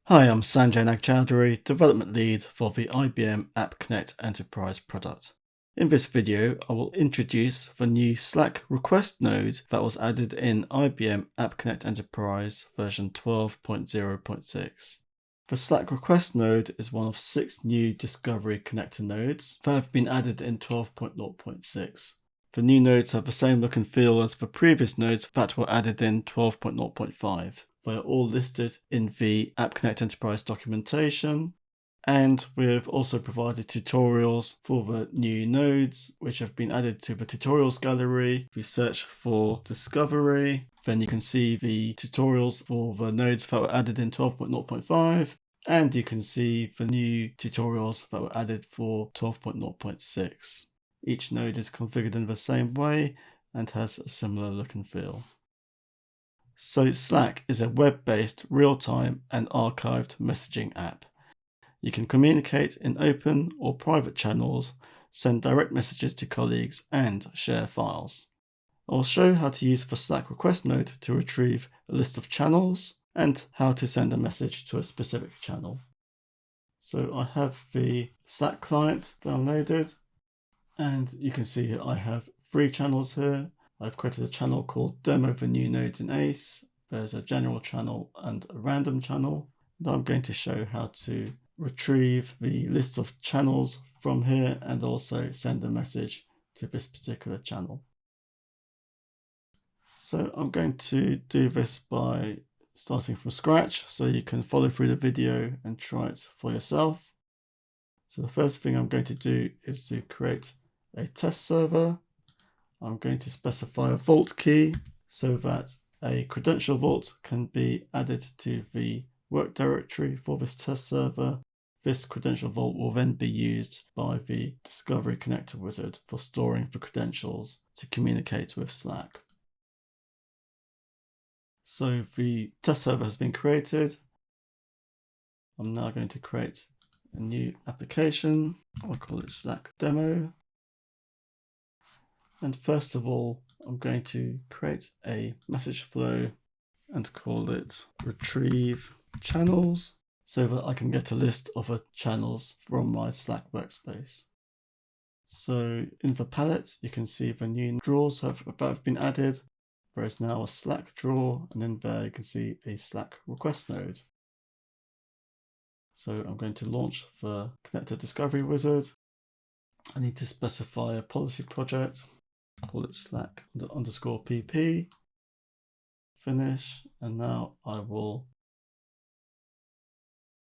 Hi, I'm Sanjay Nagchowdhury, Development Lead for the IBM App Connect Enterprise product. In this video, I will introduce the new Slack request node that was added in IBM App Connect Enterprise version 12.0.6. The Slack request node is one of 6 new Discovery connector nodes that have been added in 12.0.6. The new nodes have the same look and feel as the previous nodes that were added in 12.0.5. They are all listed in the App Connect Enterprise documentation, and we've also provided tutorials for the new nodes, which have been added to the tutorials gallery. If you search for Discovery, then you can see the tutorials for the nodes that were added in 12.0.5, and you can see the new tutorials that were added for 12.0.6. Each node is configured in the same way and has a similar look and feel. So Slack is a web-based, real-time and archived messaging app. You can communicate in open or private channels, send direct messages to colleagues and share files. I'll show how to use the Slack request node to retrieve a list of channels and how to send a message to a specific channel. So I have the Slack client downloaded, and you can see I have 3 channels here. I've created a channel called Demo for New Nodes in ACE. There's a general channel and a random channel. And I'm going to show how to retrieve the list of channels from here and also send a message to this particular channel. So I'm going to do this by starting from scratch so you can follow through the video and try it for yourself. So the first thing I'm going to do is to create a test server. I'm going to specify a vault key so that a credential vault can be added to the work directory for this test server. This credential vault will then be used by the Discovery connector wizard for storing the credentials to communicate with Slack. So the test server has been created. I'm now going to create a new application. I'll call it Slack Demo. And first of all, I'm going to create a message flow and call it retrieve channels so that I can get a list of channels from my Slack workspace. So in the palette, you can see the new drawers have been added. There is now a Slack drawer, and in there you can see a Slack request node. So I'm going to launch the connector discovery wizard. I need to specify a policy project. Call it Slack _pp, finish, and now I will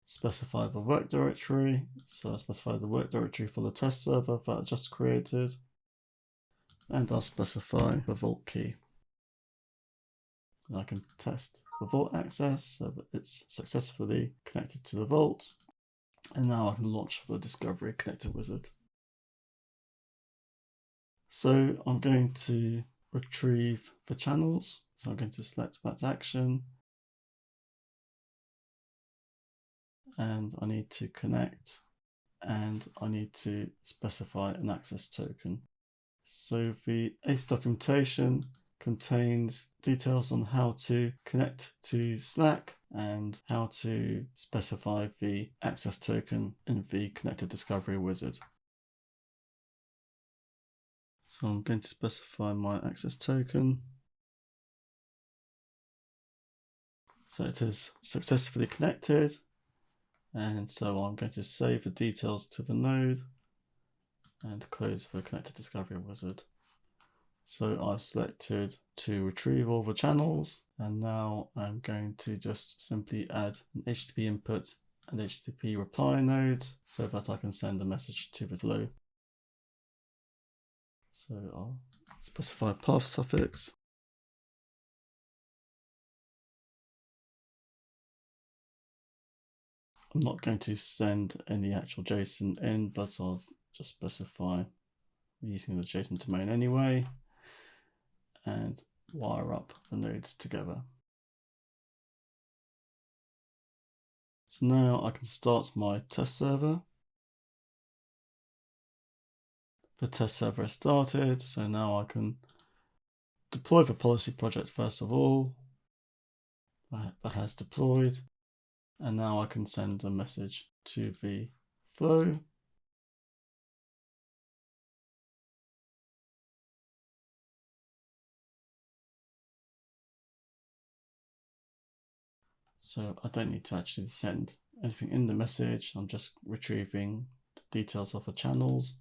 specify the work directory. So I specify the work directory for the test server that I just created, and I'll specify the vault key. And I can test the vault access so that it's successfully connected to the vault, and now I can launch the Discovery connector wizard. So I'm going to retrieve the channels. So I'm going to select that action. And I need to connect, and I need to specify an access token. So the ACE documentation contains details on how to connect to Slack and how to specify the access token in the connector discovery wizard. So I'm going to specify my access token. So it is successfully connected. And so I'm going to save the details to the node and close the connector discovery wizard. So I've selected to retrieve all the channels, and now I'm going to just simply add an HTTP input and HTTP reply nodes so that I can send a message to the flow. So I'll specify a path suffix. I'm not going to send any actual JSON in, but I'll just specify using the JSON domain anyway, and wire up the nodes together. So now I can start my test server. The test server has started, so now I can deploy the policy project first of all. That has deployed. And now I can send a message to the flow. So I don't need to actually send anything in the message. I'm just retrieving the details of the channels,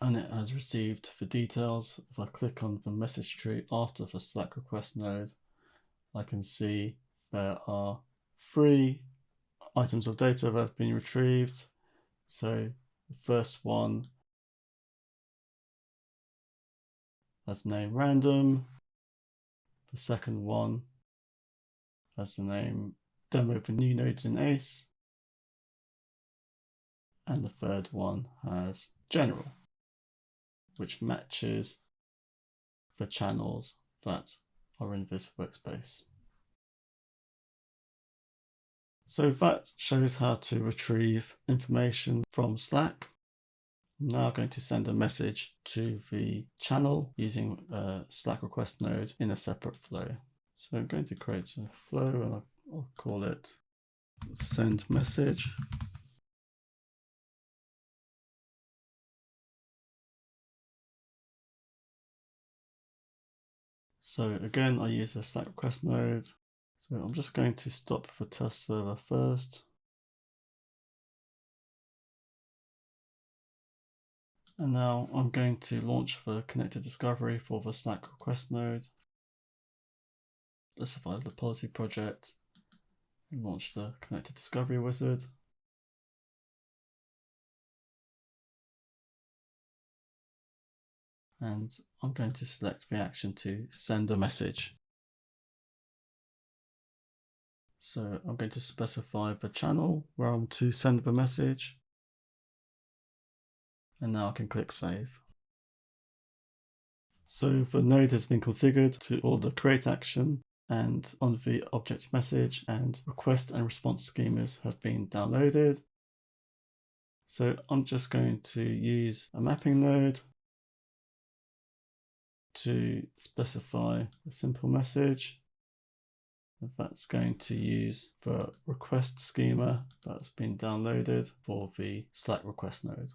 and it has received the details. If I click on the message tree after the Slack request node, I can see there are 3 items of data that have been retrieved. So the first one has name random. The second one has the name demo for new nodes in ACE. And the third one has general, which matches the channels that are in this workspace. So that shows how to retrieve information from Slack. I'm now going to send a message to the channel using a Slack request node in a separate flow. So I'm going to create a flow and I'll call it send message. So again, I use a Slack request node. So I'm just going to stop the test server first. And now I'm going to launch the connected discovery for the Slack request node. Specify the policy project and launch the connected discovery wizard. And I'm going to select the action to send a message. So I'm going to specify the channel where I'm to send the message. And now I can click save. So the node has been configured to order create action, and on the object message and request and response schemas have been downloaded. So I'm just going to use a mapping node to specify a simple message. That's going to use the request schema that's been downloaded for the Slack request node.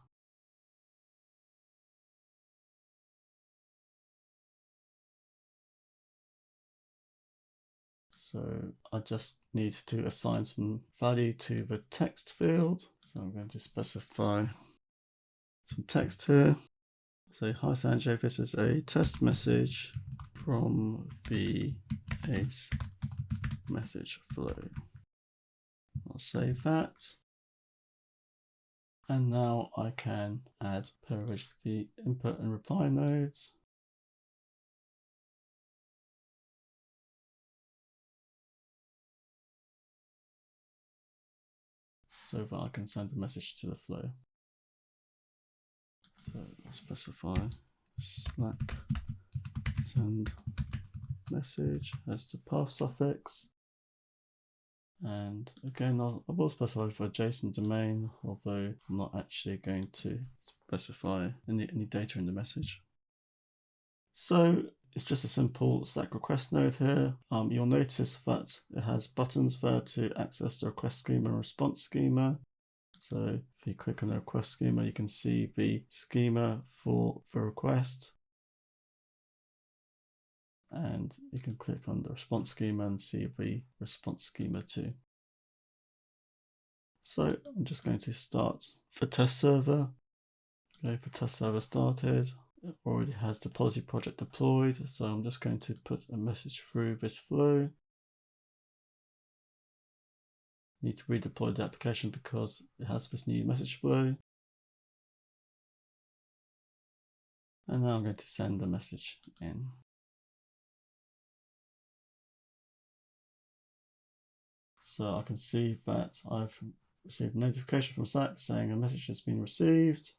So I just need to assign some value to the text field. So I'm going to specify some text here. Say, hi Sanjay, this is a test message from the ACE message flow. I'll save that. And now I can add the input and reply nodes. So that I can send a message to the flow. So I'll specify Slack send message as the path suffix. And again, I will specify for a JSON domain, although I'm not actually going to specify any data in the message. So it's just a simple Slack request node here. You'll notice that it has buttons there to access the request schema and response schema. So if you click on the request schema, you can see the schema for the request. And you can click on the response schema and see the response schema too. So I'm just going to start the test server. Okay, the test server started. It already has the policy project deployed. So I'm just going to put a message through this flow. Need to redeploy the application because it has this new message flow. And now I'm going to send the message in. So I can see that I've received a notification from Slack saying a message has been received.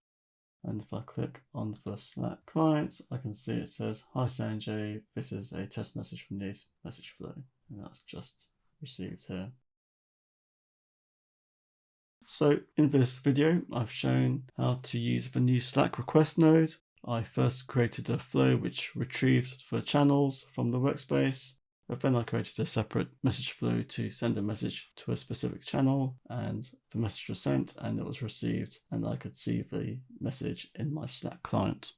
And if I click on the Slack client, I can see it says, hi Sanjay, this is a test message from the message flow. And that's just received here. So in this video, I've shown how to use the new Slack request node. I first created a flow which retrieved the channels from the workspace. But then I created a separate message flow to send a message to a specific channel, and the message was sent and it was received, and I could see the message in my Slack client.